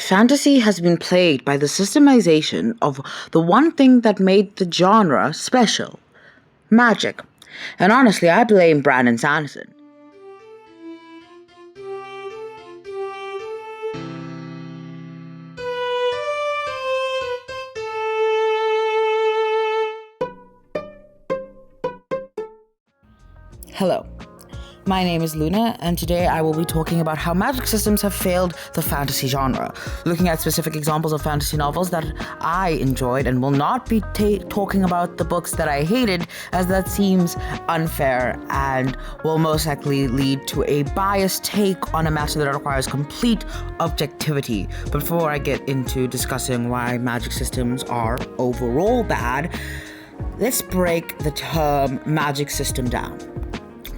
Fantasy has been plagued by the systemization of the one thing that made the genre special: magic. And honestly, I blame Brandon Sanderson. Hello, my name is Luna, and today I will be talking about how magic systems have failed the fantasy genre, looking at specific examples of fantasy novels that I enjoyed, and will not be talking about the books that I hated, as that seems unfair and will most likely lead to a biased take on a matter that requires complete objectivity. But before I get into discussing why magic systems are overall bad, let's break the term magic system down.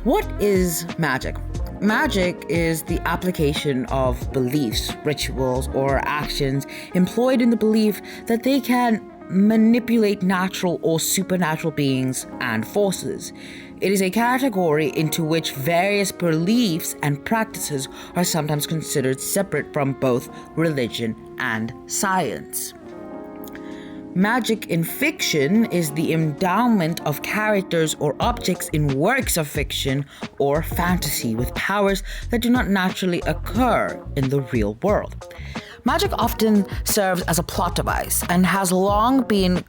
What is magic? Magic is the application of beliefs, rituals, or actions employed in the belief that they can manipulate natural or supernatural beings and forces. It is a category into which various beliefs and practices are sometimes considered separate from both religion and science. Magic in fiction is the endowment of characters or objects in works of fiction or fantasy with powers that do not naturally occur in the real world. Magic often serves as a plot device and has long been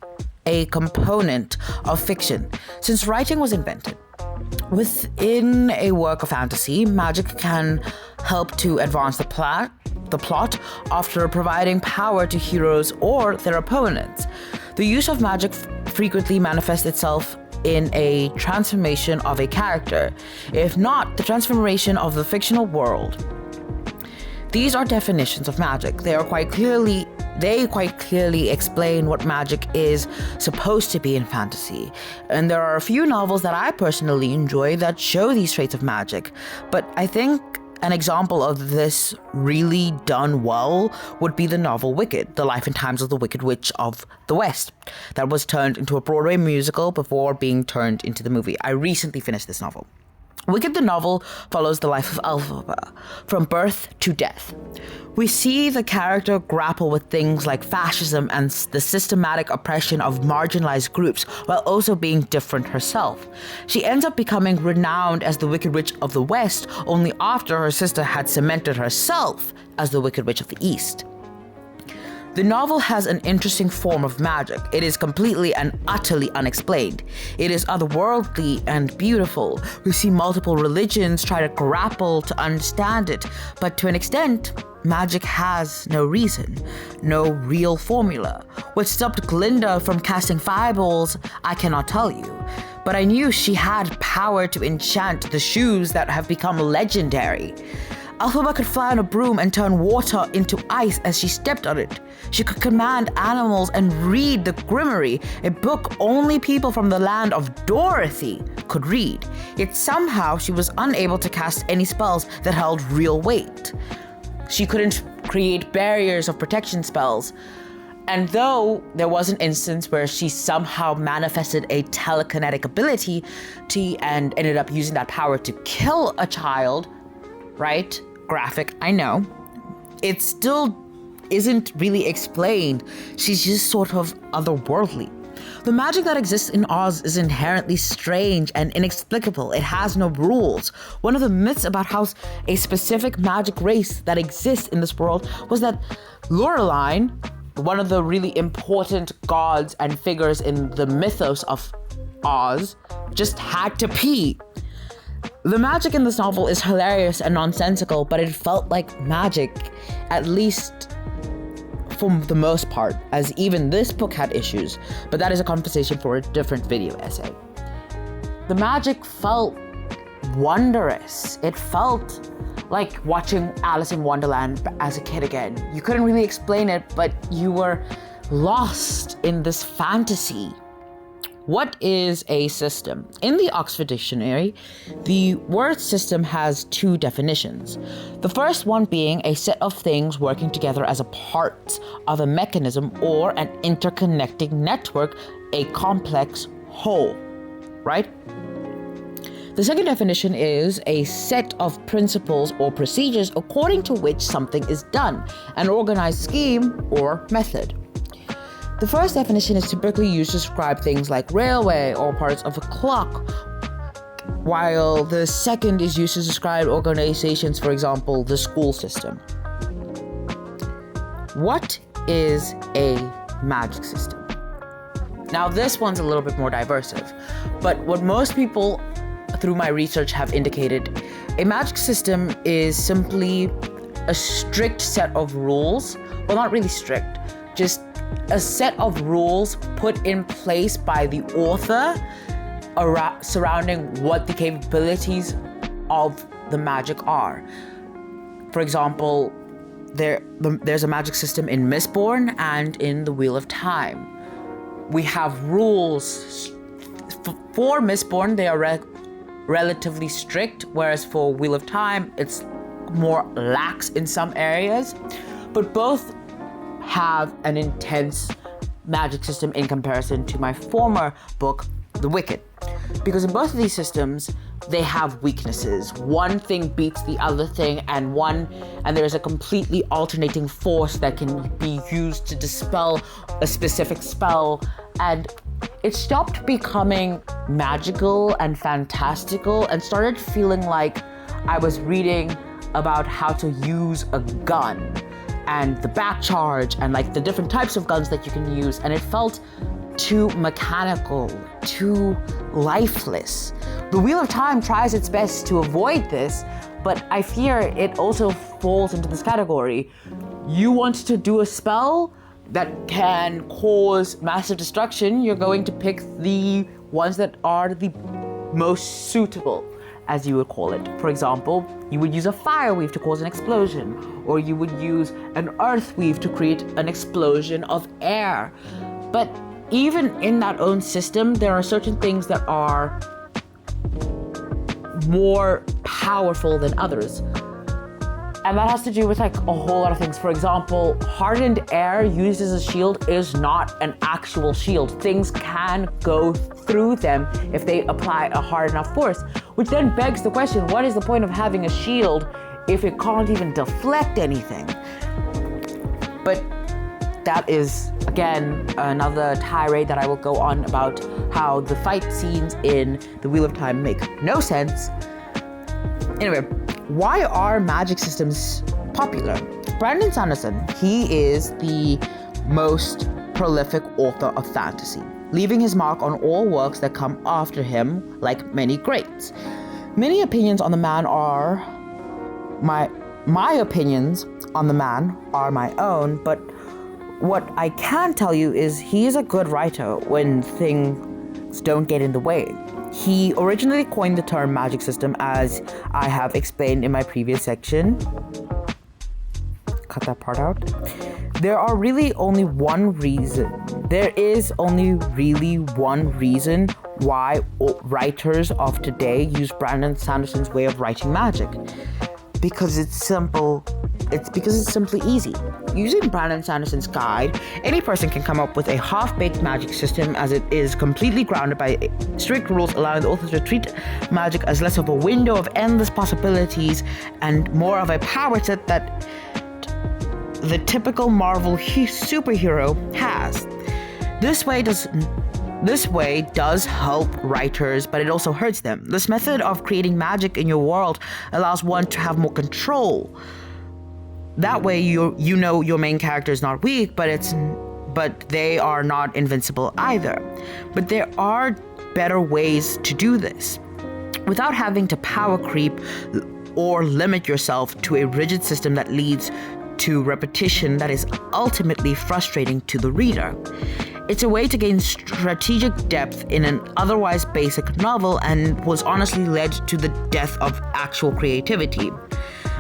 a component of fiction since writing was invented. Within a work of fantasy, magic can help to advance the plot after providing power to heroes or their opponents. The use of magic frequently manifests itself in a transformation of a character, if not the transformation of the fictional world. These are definitions of magic. They quite clearly explain what magic is supposed to be in fantasy. And there are a few novels that I personally enjoy that show these traits of magic. But I think an example of this really done well would be the novel Wicked, The Life and Times of the Wicked Witch of the West, that was turned into a Broadway musical before being turned into the movie. I recently finished this novel. Wicked, the novel, follows the life of Elphaba from birth to death. We see the character grapple with things like fascism and the systematic oppression of marginalized groups while also being different herself. She ends up becoming renowned as the Wicked Witch of the West only after her sister had cemented herself as the Wicked Witch of the East. The novel has an interesting form of magic. It is completely and utterly unexplained. It is otherworldly and beautiful. We see multiple religions try to grapple to understand it, but to an extent, magic has no reason, no real formula. What stopped Glinda from casting fireballs, I cannot tell you. But I knew she had power to enchant the shoes that have become legendary. Elphaba could fly on a broom and turn water into ice as she stepped on it. She could command animals and read the Grimoire, a book only people from the land of Dorothy could read. Yet somehow she was unable to cast any spells that held real weight. She couldn't create barriers of protection spells. And though there was an instance where she somehow manifested a telekinetic ability and ended up using that power to kill a child, right? Graphic, I know. It still isn't really explained. She's just sort of otherworldly. The magic that exists in Oz is inherently strange and inexplicable. It has no rules. One of the myths about how a specific magic race that exists in this world was that Laureline, one of the really important gods and figures in the mythos of Oz, just had to pee. The magic in this novel is hilarious and nonsensical, but it felt like magic, at least for the most part, as even this book had issues, but that is a conversation for a different video essay. The magic felt wondrous. It felt like watching Alice in Wonderland as a kid again. You couldn't really explain it, but you were lost in this fantasy. What is a system? In the Oxford Dictionary, the word system has two definitions. The first one being a set of things working together as a part of a mechanism or an interconnecting network, a complex whole, right? The second definition is a set of principles or procedures according to which something is done, an organized scheme or method. The first definition is typically used to describe things like railway or parts of a clock, while the second is used to describe organizations, for example, the school system. What is a magic system? Now, this one's a little bit more diversive, but what most people through my research have indicated, a magic system is simply a strict set of rules. Well, not really strict, just a set of rules put in place by the author surrounding what the capabilities of the magic are. For example, there's a magic system in Mistborn and in the Wheel of Time. We have rules. For Mistborn, they are relatively strict, whereas for Wheel of Time, it's more lax in some areas. But both have an intense magic system in comparison to my former book, The Wicked. Because in both of these systems, they have weaknesses. One thing beats the other thing, and there's a completely alternating force that can be used to dispel a specific spell. And it stopped becoming magical and fantastical and started feeling like I was reading about how to use a gun and the back charge and like the different types of guns that you can use, and it felt too mechanical, too lifeless. The Wheel of Time tries its best to avoid this, but I fear it also falls into this category. You want to do a spell that can cause massive destruction, you're going to pick the ones that are the most suitable, as you would call it. For example, you would use a fire weave to cause an explosion, or you would use an earth weave to create an explosion of air. But even in that own system, there are certain things that are more powerful than others. And that has to do with like a whole lot of things. For example, hardened air used as a shield is not an actual shield. Things can go through them if they apply a hard enough force, which then begs the question, what is the point of having a shield if it can't even deflect anything? But that is, again, another tirade that I will go on about how the fight scenes in The Wheel of Time make no sense. Anyway, why are magic systems popular? Brandon Sanderson, he is the most prolific author of fantasy, leaving his mark on all works that come after him, like many greats. Many opinions on the man are my opinions on the man are my own, but what I can tell you is he is a good writer when things don't get in the way. He originally coined the term magic system, as I have explained in my previous section. Cut that part out. There is only really one reason why writers of today use Brandon Sanderson's way of writing magic. Because it's simple. It's because it's simply easy. Using Brandon Sanderson's guide, any person can come up with a half-baked magic system, as it is completely grounded by strict rules, allowing the author to treat magic as less of a window of endless possibilities and more of a power set that the typical Marvel superhero has. This way does help writers, but it also hurts them. This method of creating magic in your world allows one to have more control. That way you know your main character is not weak, but they are not invincible either. But there are better ways to do this without having to power creep or limit yourself to a rigid system that leads to repetition that is ultimately frustrating to the reader. It's a way to gain strategic depth in an otherwise basic novel, and was honestly led to the death of actual creativity.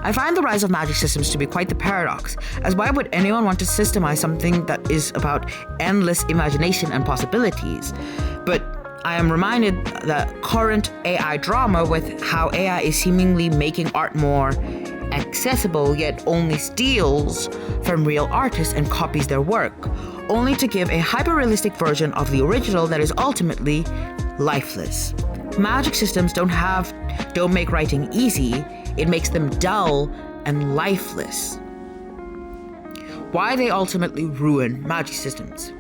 I find the rise of magic systems to be quite the paradox, as why would anyone want to systemize something that is about endless imagination and possibilities? But I am reminded that current AI drama with how AI is seemingly making art more accessible, yet only steals from real artists and copies their work, only to give a hyper-realistic version of the original that is ultimately lifeless. magic systems don't make writing easy, it makes them dull and lifeless. Why they ultimately ruin magic systems.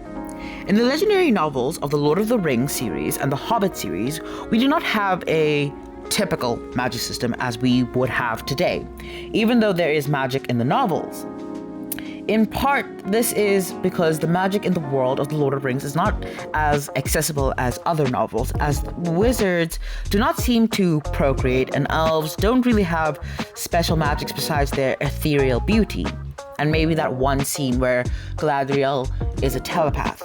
In the legendary novels of the Lord of the Rings series and the Hobbit series, we do not have a typical magic system as we would have today, even though there is magic in the novels. In part, this is because the magic in the world of the Lord of the Rings is not as accessible as other novels, as wizards do not seem to procreate and elves don't really have special magics besides their ethereal beauty, and maybe that one scene where Galadriel is a telepath.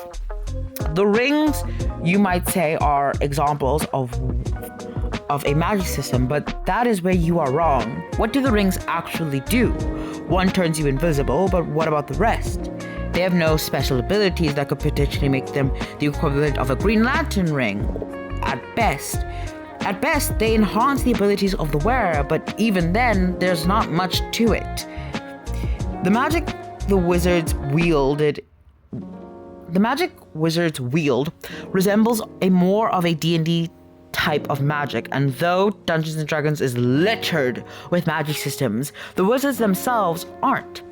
The rings, you might say, are examples of a magic system, but that is where you are wrong. What do the rings actually do? One turns you invisible, but what about the rest? They have no special abilities that could potentially make them the equivalent of a Green Lantern ring, at best. At best, they enhance the abilities of the wearer, but even then, there's not much to it. The magic wizards wield resembles more of a D&D type of magic, and though Dungeons & Dragons is littered with magic systems, the wizards themselves aren't.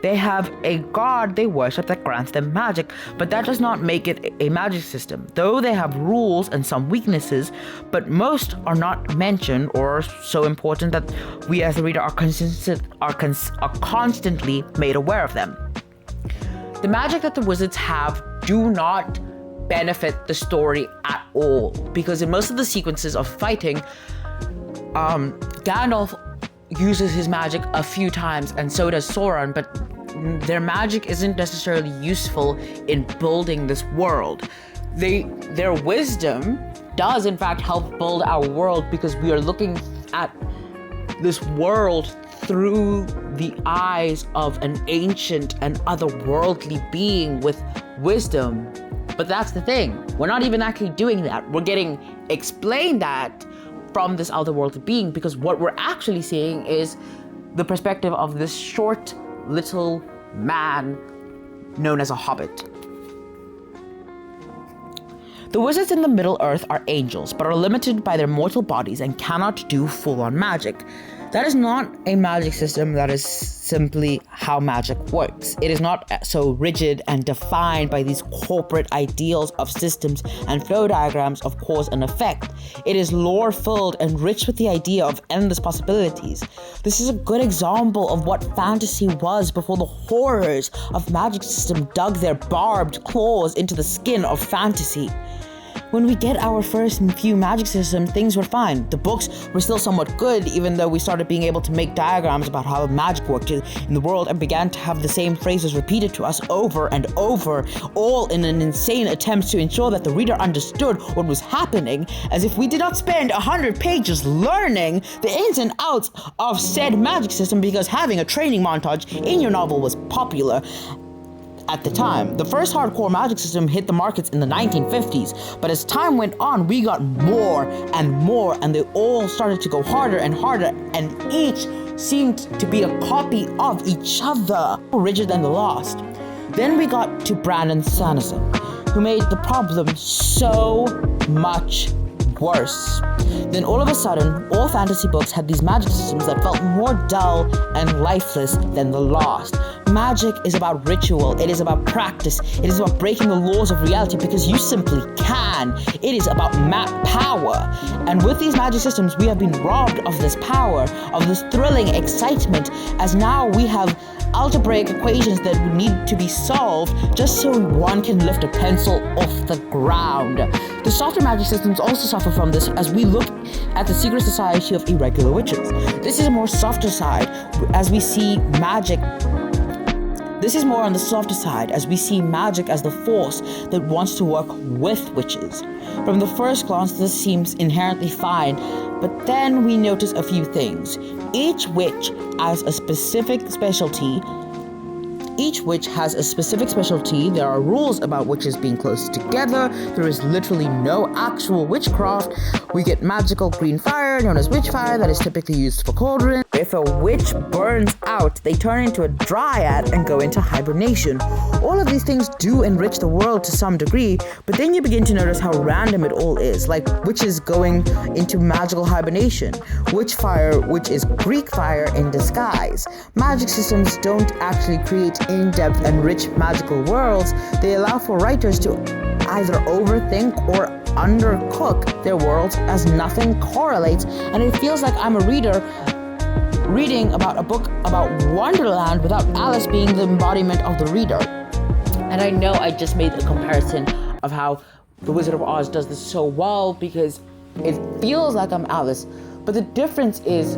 They have a god they worship that grants them magic, but that does not make it a magic system, though they have rules and some weaknesses, but most are not mentioned or so important that we as the reader are constantly made aware of them. The magic that the wizards have do not benefit the story at all, because in most of the sequences of fighting, Gandalf uses his magic a few times, and so does Sauron, but their magic isn't necessarily useful in building this world. Their wisdom does in fact help build our world, because we are looking at this world through the eyes of an ancient and otherworldly being with wisdom. But that's the thing, we're not even actually doing that. We're getting explained that from this otherworldly being, because what we're actually seeing is the perspective of this short little man known as a hobbit. The wizards in the Middle Earth are angels, but are limited by their mortal bodies and cannot do full-on magic. That is not a magic system. That is simply how magic works. It is not so rigid and defined by these corporate ideals of systems and flow diagrams of cause and effect. It is lore-filled and rich with the idea of endless possibilities. This is a good example of what fantasy was before the horrors of magic system dug their barbed claws into the skin of fantasy. When we get our first few magic systems, things were fine. The books were still somewhat good, even though we started being able to make diagrams about how magic worked in the world and began to have the same phrases repeated to us over and over, all in an insane attempt to ensure that the reader understood what was happening, as if we did not spend 100 pages learning the ins and outs of said magic system because having a training montage in your novel was popular at the time. The first hardcore magic system hit the markets in the 1950s, but as time went on, we got more and more, and they all started to go harder and harder, and each seemed to be a copy of each other, more rigid than the last. Then we got to Brandon Sanderson, who made the problem so much worse. Then all of a sudden, all fantasy books had these magic systems that felt more dull and lifeless than the last. Magic is about ritual, it is about practice, it is about breaking the laws of reality because you simply can. It is about power. And with these magic systems, we have been robbed of this power, of this thrilling excitement, as now we have algebraic equations that need to be solved just so one can lift a pencil off the ground. The softer magic systems also suffer from this as we look at the secret society of irregular witches. This is a more softer side as we see magic. This is more on the softer side as we see magic as the force that wants to work with witches. From the first glance, this seems inherently fine, but then we notice a few things. Each witch has a specific specialty. There are rules about witches being close together. There is literally no actual witchcraft. We get magical green fire, known as witch fire, that is typically used for cauldron. if a witch burns out, they turn into a dryad and go into hibernation. All of these things do enrich the world to some degree, but then you begin to notice how random it all is, like witches going into magical hibernation, witch fire, which is Greek fire in disguise. Magic systems don't actually create in-depth and rich magical worlds. They allow for writers to either overthink or undercook their worlds as nothing correlates, and it feels like I'm a reader reading about a book about Wonderland without Alice being the embodiment of the reader. And I know I just made the comparison of how The Wizard of Oz does this so well because it feels like I'm Alice, but the difference is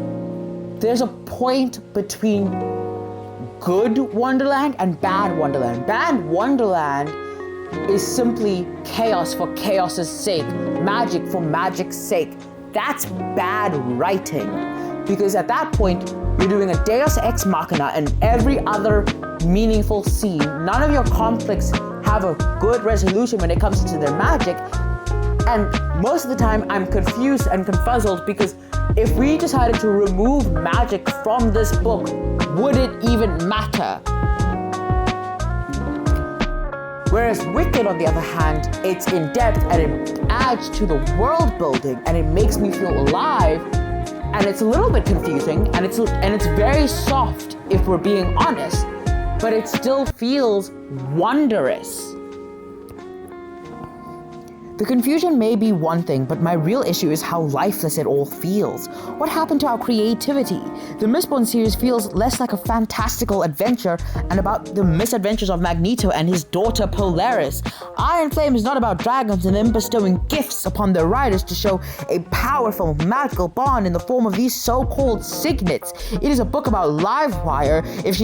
there's a point between good Wonderland and bad Wonderland. Bad Wonderland is simply chaos for chaos's sake, magic for magic's sake. That's bad writing. Because at that point, you're doing a Deus Ex Machina and every other meaningful scene. None of your conflicts have a good resolution when it comes to their magic. And most of the time, I'm confused and confuzzled because if we decided to remove magic from this book, would it even matter? Whereas Wicked, on the other hand, it's in depth and it adds to the world building and it makes me feel alive. And it's a little bit confusing and it's very soft if we're being honest, but it still feels wondrous. The confusion may be one thing, but my real issue is how lifeless it all feels. What happened to our creativity? The Mistborn series feels less like a fantastical adventure and about the misadventures of Magneto and his daughter Polaris. Iron Flame is not about dragons and them bestowing gifts upon their riders to show a powerful magical bond in the form of these so-called signets. It is a book about Livewire if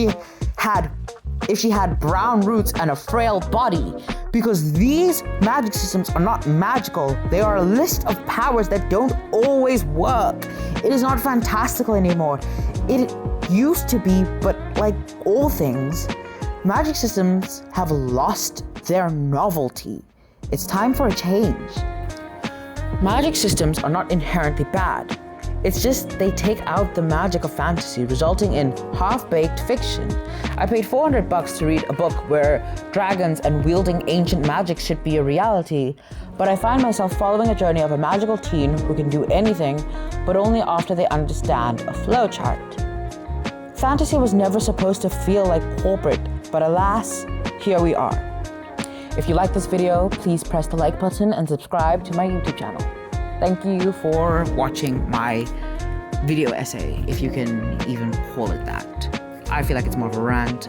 she had brown roots and a frail body. Because these magic systems are not magical. They are a list of powers that don't always work. It is not fantastical anymore. It used to be, but like all things, magic systems have lost their novelty. It's time for a change. Magic systems are not inherently bad. It's just they take out the magic of fantasy, resulting in half-baked fiction. I paid $400 to read a book where dragons and wielding ancient magic should be a reality, but I find myself following a journey of a magical teen who can do anything, but only after they understand a flowchart. Fantasy was never supposed to feel like corporate, but alas, here we are. If you like this video, please press the like button and subscribe to my YouTube channel. Thank you for watching my video essay, if you can even call it that. I feel like it's more of a rant,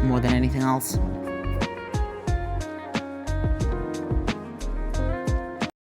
more than anything else.